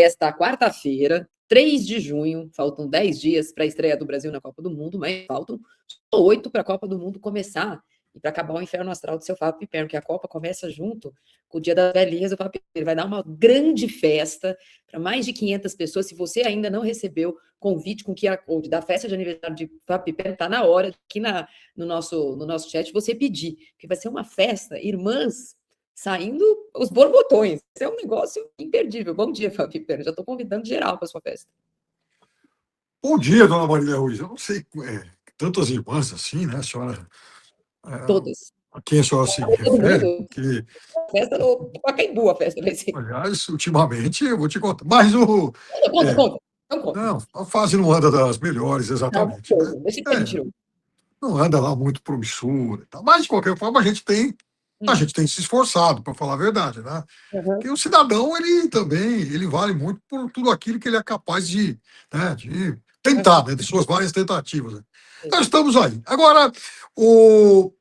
esta quarta-feira, 3 de junho, faltam 10 dias para a estreia do Brasil na Copa do Mundo, mas faltam 8 para a Copa do Mundo começar e para acabar o inferno astral do seu Fábio Piperno, que a Copa começa junto com o Dia das Velhinhas do Fábio Piperno. Ele vai dar uma grande festa para mais de 500 pessoas. Se você ainda não recebeu convite com QR Code da festa de aniversário de Fábio Piperno, está na hora, aqui no nosso chat, você pedir, que vai ser uma festa, irmãs saindo os borbotões. Isso é um negócio imperdível. Bom dia, Fábio Piperno. Já estou convidando geral para a sua festa. Bom dia, dona Marília Ruiz. Eu não sei tantas irmãs assim, né, senhora? Todas. A quem a senhora se refere? Que... Festa no Pacaembu, a festa vai ser. Aliás, ultimamente, eu vou te contar. Mas o... Não, a fase não anda das melhores, exatamente. Não anda lá muito promissora. Mas, de qualquer forma, a gente tem se esforçado, para falar a verdade, né? Porque o cidadão, ele vale muito por tudo aquilo que ele é capaz de tentar, né, de suas várias tentativas. Né? Nós estamos aí. Agora, eu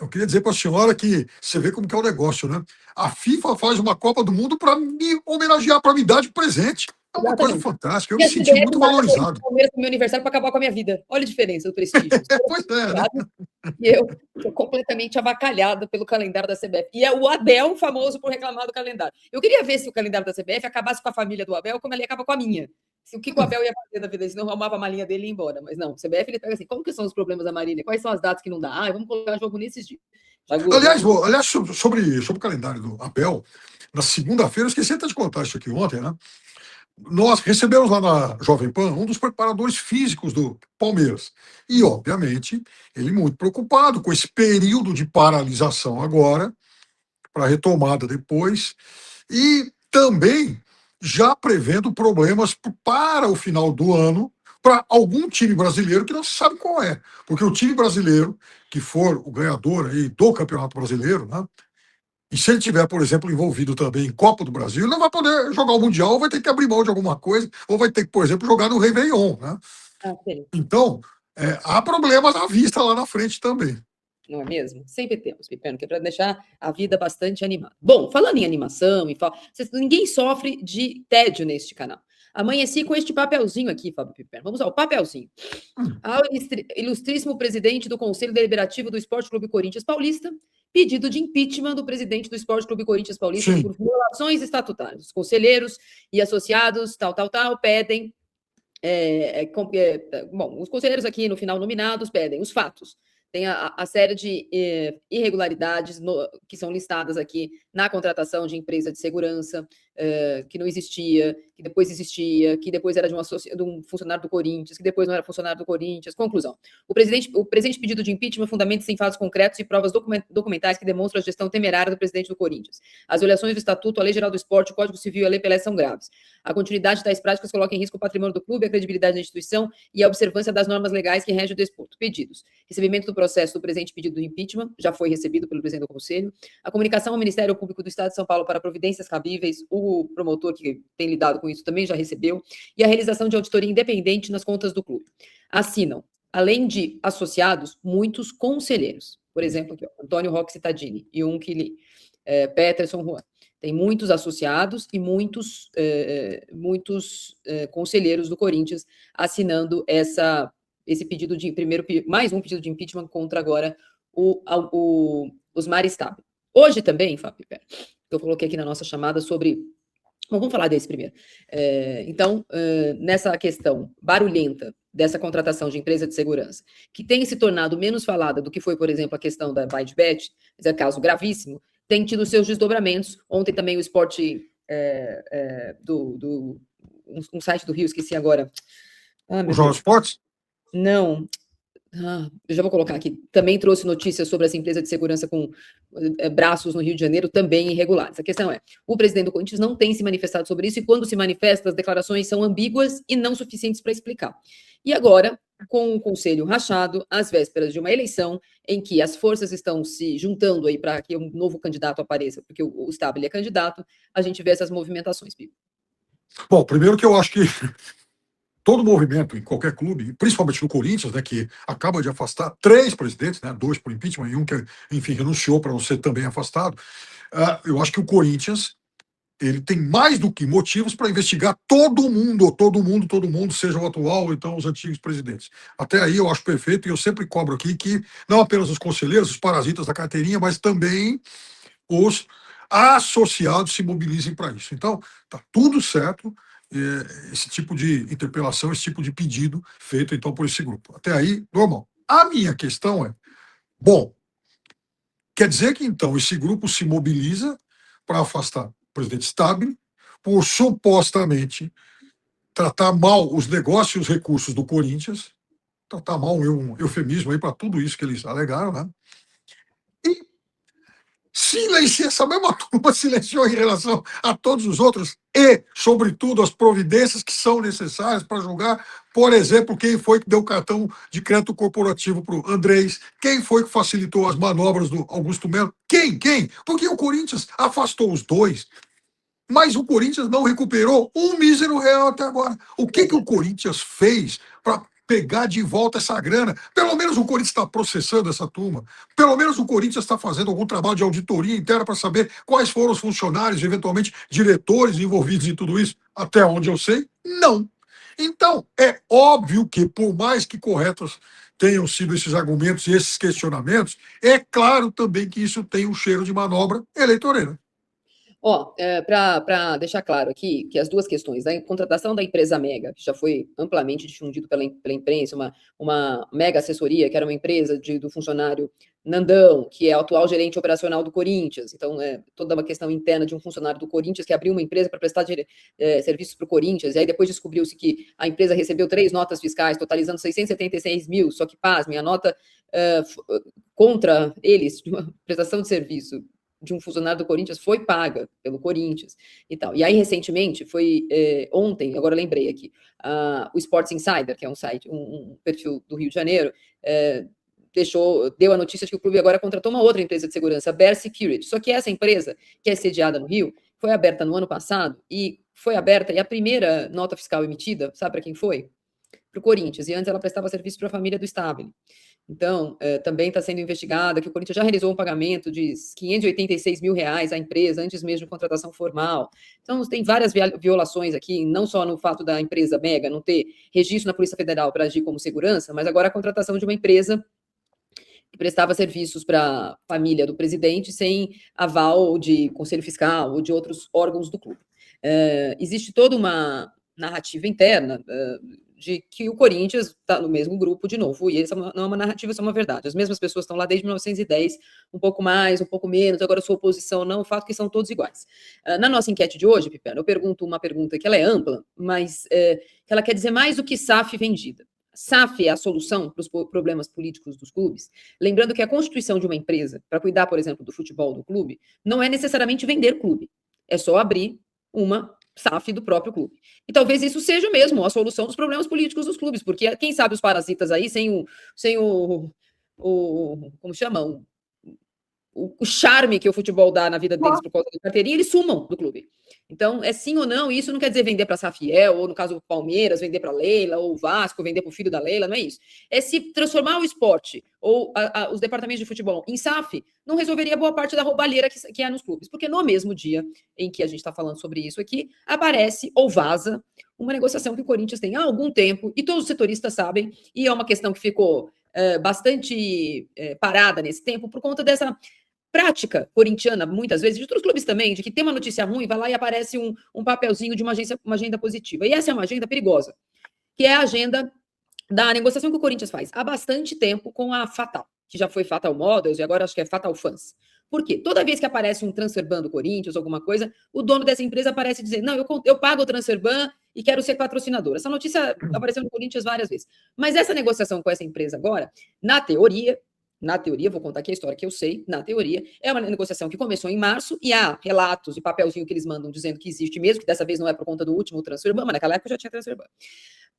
queria dizer para a senhora que você vê como que é o negócio, né? A FIFA faz uma Copa do Mundo para me homenagear, para me dar de presente. É uma coisa fantástica. Eu me senti muito valorizado. Palmeiras no meu aniversário para acabar com a minha vida. Olha a diferença do prestígio. Pois é, né? E eu estou completamente avacalhada pelo calendário da CBF. E é o Abel famoso por reclamar do calendário. Eu queria ver se o calendário da CBF acabasse com a família do Abel, como ele acaba com a minha. O que o Abel ia fazer da vida? Se não arrumava a malinha dele e ia embora. Mas não, o CBF ele pega assim, como que são os problemas da Marília? Quais são as datas que não dá? Vamos colocar jogo nesses dias. Aliás, sobre o calendário do Abel, na segunda-feira, eu esqueci até de contar isso aqui ontem, né? Nós recebemos lá na Jovem Pan um dos preparadores físicos do Palmeiras. E, obviamente, ele muito preocupado com esse período de paralisação agora, para retomada depois, e também já prevendo problemas para o final do ano para algum time brasileiro que não se sabe qual é. Porque o time brasileiro, que for o ganhador aí do Campeonato Brasileiro, né? E se ele tiver, por exemplo, envolvido também em Copa do Brasil, ele não vai poder jogar o Mundial, ou vai ter que abrir mão de alguma coisa, ou vai ter que, por exemplo, jogar no Réveillon, né? Então, há problemas à vista lá na frente também. Não é mesmo? Sempre temos, Piperno, que é para deixar a vida bastante animada. Bom, falando em animação, ninguém sofre de tédio neste canal. Amanheci com este papelzinho aqui, Fábio Piperno. Vamos ao papelzinho. Ao ilustríssimo presidente do Conselho Deliberativo do Esporte Clube Corinthians Paulista, pedido de impeachment do presidente do Esporte Clube Corinthians Paulista por violações estatutárias. Os conselheiros e associados, pedem... bom, os conselheiros aqui, no final nominados, pedem os fatos. Tem a série de irregularidades que são listadas aqui na contratação de empresa de segurança, que não existia, que depois existia, que depois era de um funcionário do Corinthians, que depois não era funcionário do Corinthians. Conclusão. O presente pedido de impeachment fundamenta-se em fatos concretos e provas documentais que demonstram a gestão temerária do presidente do Corinthians. As violações do Estatuto, a Lei Geral do Esporte, o Código Civil e a Lei Pelé são graves. A continuidade de tais práticas coloca em risco o patrimônio do clube, a credibilidade da instituição e a observância das normas legais que regem o desporto. Pedidos. Recebimento do processo do presente pedido de impeachment, já foi recebido pelo presidente do Conselho. A comunicação ao Ministério Público do Estado de São Paulo para providências cabíveis, o promotor que tem lidado com isso também já recebeu. E a realização de auditoria independente nas contas do clube. Assinam, além de associados, muitos conselheiros. Por exemplo, aqui, Antônio Roque Tadini, Yunque Lee, Peterson Juan. Tem muitos associados e muitos conselheiros do Corinthians assinando esse pedido de mais um pedido de impeachment contra agora os Maristab. Hoje também, Fábio Piperno, que eu coloquei aqui na nossa chamada sobre... Bom, vamos falar desse primeiro. Nessa questão barulhenta dessa contratação de empresa de segurança, que tem se tornado menos falada do que foi, por exemplo, a questão da ByteBet, mas é caso gravíssimo, tem tido seus desdobramentos. Ontem também o esporte um site do Rio, esqueci agora. O Jornal Esportes? Não. Eu já vou colocar aqui. Também trouxe notícias sobre essa empresa de segurança com braços no Rio de Janeiro, também irregulares. A questão é, o presidente do Corinthians não tem se manifestado sobre isso, e quando se manifesta, as declarações são ambíguas e não suficientes para explicar. E agora, com o conselho rachado, às vésperas de uma eleição, em que as forças estão se juntando aí para que um novo candidato apareça, porque o Stabile é candidato, a gente vê essas movimentações, Pipo. Bom, primeiro que eu acho que todo movimento em qualquer clube, principalmente no Corinthians, né, que acaba de afastar 3 presidentes, né, 2 por impeachment e um que, enfim, renunciou para não ser também afastado, eu acho que o Corinthians ele tem mais do que motivos para investigar todo mundo, seja o atual ou então os antigos presidentes. Até aí eu acho perfeito, e eu sempre cobro aqui que não apenas os conselheiros, os parasitas da carteirinha, mas também os associados se mobilizem para isso. Então, está tudo certo, esse tipo de interpelação, esse tipo de pedido feito então por esse grupo. Até aí, normal. A minha questão é, bom, quer dizer que então esse grupo se mobiliza para afastar o presidente Stabile por supostamente tratar mal os negócios e os recursos do Corinthians, tratar mal um eufemismo aí para tudo isso que eles alegaram, né? E silencia, essa mesma turma silenciou em relação a todos os outros e, sobretudo, as providências que são necessárias para julgar, por exemplo, quem foi que deu o cartão de crédito corporativo para o Andrés, quem foi que facilitou as manobras do Augusto Melo, quem? Porque o Corinthians afastou os dois, mas o Corinthians não recuperou um mísero real até agora. O que o Corinthians fez para pegar de volta essa grana? Pelo menos o Corinthians está processando essa turma. Pelo menos o Corinthians está fazendo algum trabalho de auditoria interna para saber quais foram os funcionários, eventualmente diretores envolvidos em tudo isso. Até onde eu sei, não. Então, é óbvio que, por mais que corretos tenham sido esses argumentos e esses questionamentos, é claro também que isso tem um cheiro de manobra eleitoreira. Ó, para deixar claro aqui que as duas questões, da contratação da empresa Mega, que já foi amplamente difundido pela imprensa, uma mega assessoria, que era uma empresa do funcionário Nandão, que é o atual gerente operacional do Corinthians. Então, toda uma questão interna de um funcionário do Corinthians que abriu uma empresa para prestar serviços para o Corinthians, e aí depois descobriu-se que a empresa recebeu 3 notas fiscais, totalizando 676 mil, só que, pasmem, a nota contra eles, de uma prestação de serviço de um funcionário do Corinthians foi paga pelo Corinthians e tal. E aí, recentemente, foi ontem, agora lembrei aqui, o Sports Insider, que é um site, um perfil do Rio de Janeiro, deu a notícia de que o clube agora contratou uma outra empresa de segurança, a Bear Security. Só que essa empresa, que é sediada no Rio, foi aberta no ano passado e a primeira nota fiscal emitida, sabe para quem foi? Para o Corinthians. E antes ela prestava serviço para a família do Stabile. Então, também está sendo investigada que o Corinthians já realizou um pagamento de 586 mil reais à empresa antes mesmo de contratação formal. Então, tem várias violações aqui, não só no fato da empresa Mega não ter registro na Polícia Federal para agir como segurança, mas agora a contratação de uma empresa que prestava serviços para a família do presidente sem aval de conselho fiscal ou de outros órgãos do clube. Existe toda uma narrativa interna de que o Corinthians está no mesmo grupo de novo, e isso não é uma narrativa, isso é uma verdade. As mesmas pessoas estão lá desde 1910, um pouco mais, um pouco menos, agora eu sou oposição, não, o fato é que são todos iguais. Na nossa enquete de hoje, Pipena, eu pergunto uma pergunta que ela é ampla, mas que ela quer dizer mais do que SAF vendida. SAF é a solução para os problemas políticos dos clubes? Lembrando que a constituição de uma empresa, para cuidar, por exemplo, do futebol do clube, não é necessariamente vender clube, é só abrir uma SAF do próprio clube. E talvez isso seja mesmo a solução dos problemas políticos dos clubes, porque quem sabe os parasitas aí, sem o como chamam, o charme que o futebol dá na vida deles por causa da carteirinha, eles sumam do clube. Então, é sim ou não, isso não quer dizer vender para a Safiel, ou no caso do Palmeiras, vender para a Leila, ou o Vasco, vender para o filho da Leila, não é isso. É se transformar o esporte, ou os departamentos de futebol em SAF, não resolveria boa parte da roubalheira que é nos clubes. Porque no mesmo dia em que a gente está falando sobre isso aqui, aparece ou vaza uma negociação que o Corinthians tem há algum tempo, e todos os setoristas sabem, e é uma questão que ficou bastante parada nesse tempo, por conta dessa prática corintiana, muitas vezes, de outros clubes também, de que tem uma notícia ruim, vai lá e aparece um papelzinho de uma agenda positiva. E essa é uma agenda perigosa, que é a agenda da negociação que o Corinthians faz há bastante tempo com a Fatal, que já foi Fatal Models e agora acho que é Fatal Fans. Por quê? Toda vez que aparece um transfer ban do Corinthians, alguma coisa, o dono dessa empresa aparece dizendo, não, eu pago o transfer ban e quero ser patrocinador. Essa notícia apareceu no Corinthians várias vezes. Mas essa negociação com essa empresa agora, na teoria, vou contar aqui a história que eu sei, na teoria, é uma negociação que começou em março e há relatos e papelzinho que eles mandam dizendo que existe mesmo, que dessa vez não é por conta do último transfer ban, mas naquela época já tinha transfer ban,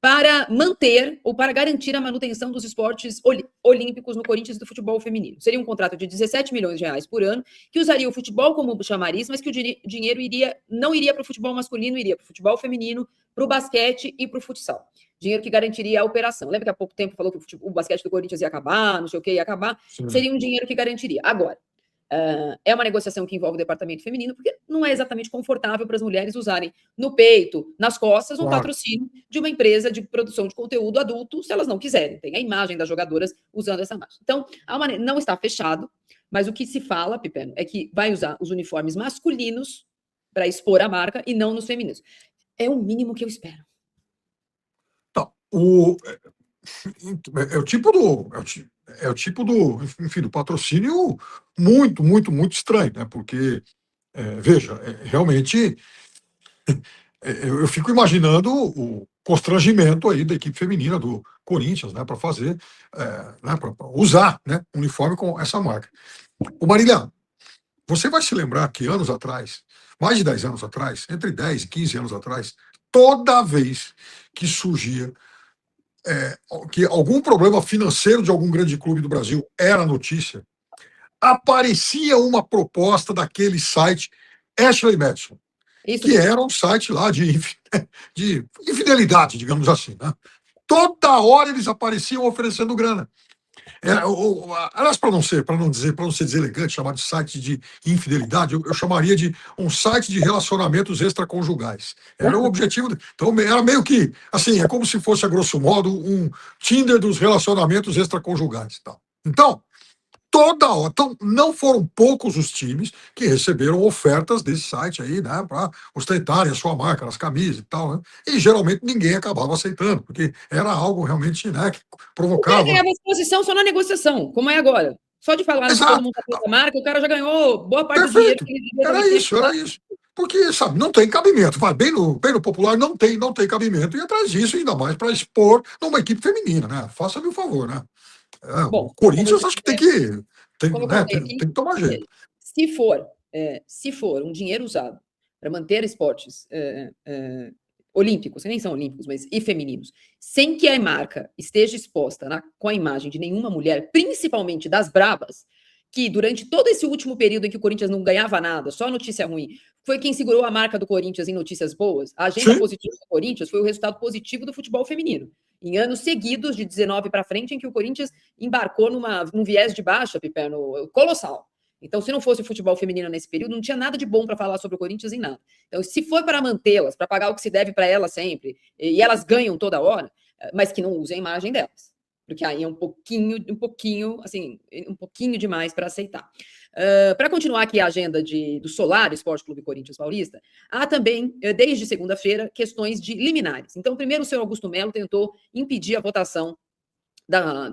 para manter ou para garantir a manutenção dos esportes olímpicos no Corinthians do futebol feminino. Seria um contrato de 17 milhões de reais por ano, que usaria o futebol como chamariz, mas que o dinheiro não iria para o futebol masculino, iria para o futebol feminino, para o basquete e para o futsal. Dinheiro que garantiria a operação. Lembra que há pouco tempo falou que o basquete do Corinthians ia acabar, não sei o que ia acabar? Sim. Seria um dinheiro que garantiria. Agora, É uma negociação que envolve o departamento feminino, porque não é exatamente confortável para as mulheres usarem no peito, nas costas, um Claro. patrocínio de uma empresa de produção de conteúdo adulto, se elas não quiserem. Tem a imagem das jogadoras usando essa imagem. Então, não está fechado, mas o que se fala, Pipeno, é que vai usar os uniformes masculinos para expor a marca e não nos femininos. É o mínimo que eu espero. Então, é o tipo do, enfim, do patrocínio muito, muito, muito estranho, né? Porque, veja, realmente eu fico imaginando o constrangimento aí da equipe feminina do Corinthians, né, para fazer, né, para usar, né, uniforme com essa marca. O Marília, você vai se lembrar que anos atrás, mais de 10 anos atrás, entre 10 e 15 anos atrás, toda vez que surgia que algum problema financeiro de algum grande clube do Brasil era notícia, aparecia uma proposta daquele site Ashley Madison, Isso que mesmo. era um site lá de infidelidade, digamos assim. Né? Toda hora eles apareciam oferecendo grana. Aliás, para não ser deselegante, chamar de site de infidelidade, eu chamaria de um site de relacionamentos extraconjugais. Era o objetivo. Então, era meio que, assim, é como se fosse, a grosso modo, um Tinder dos relacionamentos extraconjugais. Então, toda hora. Então, não foram poucos os times que receberam ofertas desse site aí, né, para ostentarem a sua marca nas camisas e tal, né? E geralmente ninguém acabava aceitando, porque era algo realmente, né, que O cara provocava. ganhava exposição só na negociação, como é agora. Só de falar que todo Exato. mundo está a marca, o cara já ganhou boa parte do dinheiro Perfeito. que ele devia Era também tinha que isso, dar. era isso. Porque, sabe, não tem cabimento. Vai bem no popular, não tem cabimento. E atrás disso, ainda mais para expor numa equipe feminina, né? Faça-me o favor, né? O Bom, Corinthians acho que como eu né, coloquei aqui, tem que tomar jeito. se for um dinheiro usado para manter esportes olímpicos, que nem são olímpicos, mas e femininos, sem que a marca esteja exposta com a imagem de nenhuma mulher, principalmente das brabas, que durante todo esse último período em que o Corinthians não ganhava nada, só notícia ruim, foi quem segurou a marca do Corinthians em notícias boas. A agenda Sim. positiva do Corinthians foi o resultado positivo do futebol feminino. Em anos seguidos, de 19 para frente, em que o Corinthians embarcou num viés de baixa, Piperno, colossal. Então, se não fosse o futebol feminino nesse período, não tinha nada de bom para falar sobre o Corinthians em nada. Então, se for para mantê-las, para pagar o que se deve para elas sempre, e elas ganham toda hora, mas que não usem a imagem delas. Porque aí é um pouquinho demais para aceitar. Para continuar aqui a agenda do Solar Esporte Clube Corinthians Paulista, há também, desde segunda-feira, questões de liminares. Então, primeiro, o senhor Augusto Melo tentou impedir a votação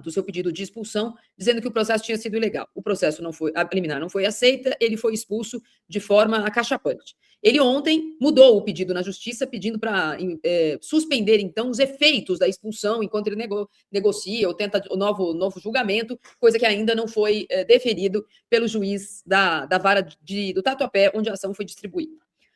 do seu pedido de expulsão, dizendo que o processo tinha sido ilegal. O processo a liminar não foi aceita, ele foi expulso de forma acachapante. Ele ontem mudou o pedido na justiça, pedindo para suspender, então, os efeitos da expulsão enquanto ele negocia ou tenta o novo julgamento, coisa que ainda não foi deferido pelo juiz da vara do Tatuapé, onde a ação foi distribuída.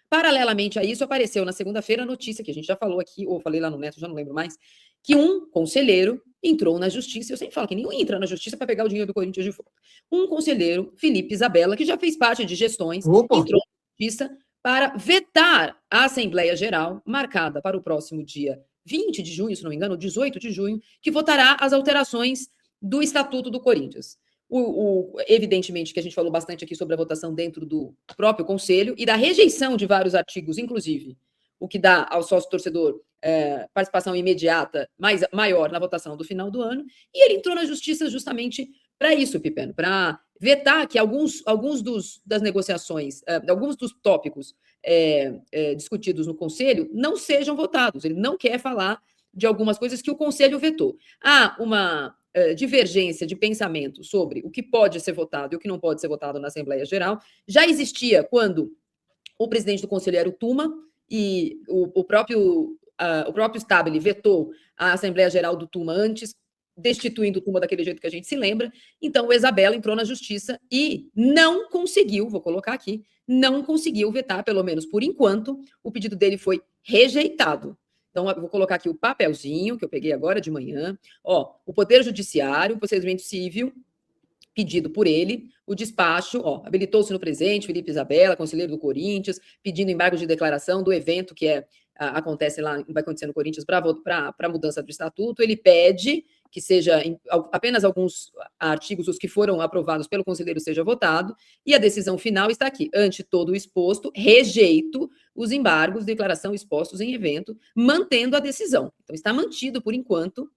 Paralelamente a isso, apareceu na segunda-feira a notícia que a gente já falou aqui, ou falei lá no Neto, já não lembro mais, que um conselheiro entrou na justiça. Eu sempre falo que nenhum entra na justiça para pegar o dinheiro do Corinthians de volta. Um conselheiro, Felipe Isabella, que já fez parte de gestões, Opa. entrou na justiça para vetar a Assembleia Geral, marcada para o próximo dia 20 de junho, se não me engano, 18 de junho, que votará as alterações do Estatuto do Corinthians. Evidentemente que a gente falou bastante aqui sobre a votação dentro do próprio Conselho e da rejeição de vários artigos, inclusive o que dá ao sócio-torcedor participação imediata maior na votação do final do ano, e ele entrou na justiça justamente para isso, Pipeno, para vetar que alguns das negociações, alguns dos tópicos discutidos no Conselho não sejam votados. Ele não quer falar de algumas coisas que o Conselho vetou. Há uma divergência de pensamento sobre o que pode ser votado e o que não pode ser votado na Assembleia Geral. Já existia quando o presidente do Conselho era o Tuma, e o próprio Stabile vetou a Assembleia Geral do Tuma antes, destituindo o Tuma daquele jeito que a gente se lembra. Então, o Isabella entrou na justiça e não conseguiu, vou colocar aqui, não conseguiu vetar, pelo menos por enquanto, o pedido dele foi rejeitado. Então, eu vou colocar aqui o papelzinho que eu peguei agora de manhã. O Poder Judiciário, o procedimento civil, pedido por ele, o despacho, habilitou-se no presente, Felipe Isabella, conselheiro do Corinthians, pedindo embargo de declaração do evento que é acontece lá, vai acontecer no Corinthians para a mudança do estatuto, ele pede que seja apenas alguns artigos, os que foram aprovados pelo conselheiro, seja votado, e a decisão final está aqui. Ante todo o exposto, rejeito os embargos de declaração expostos em evento, mantendo a decisão. Então, está mantido, por enquanto,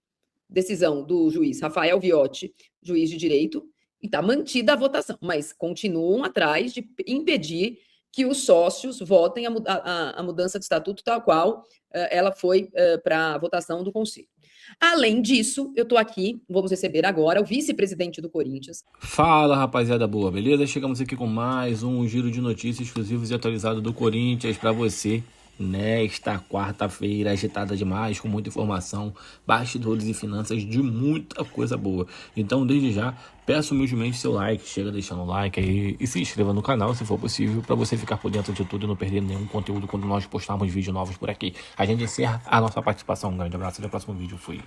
decisão do juiz Rafael Viotti, juiz de direito, e está mantida a votação, mas continuam atrás de impedir que os sócios votem a mudança de estatuto tal qual ela foi para a votação do Conselho. Além disso, eu estou aqui, vamos receber agora o vice-presidente do Corinthians. Fala, rapaziada boa, beleza? Chegamos aqui com mais um giro de notícias exclusivos e atualizado do Corinthians para você nesta quarta-feira, agitada demais, com muita informação, bastidores e finanças de muita coisa boa. Então, desde já, peço humildemente seu like, chega deixando o like aí e se inscreva no canal, se for possível, para você ficar por dentro de tudo e não perder nenhum conteúdo quando nós postarmos vídeos novos por aqui. A gente encerra a nossa participação. Um grande abraço, até o próximo vídeo. Fui.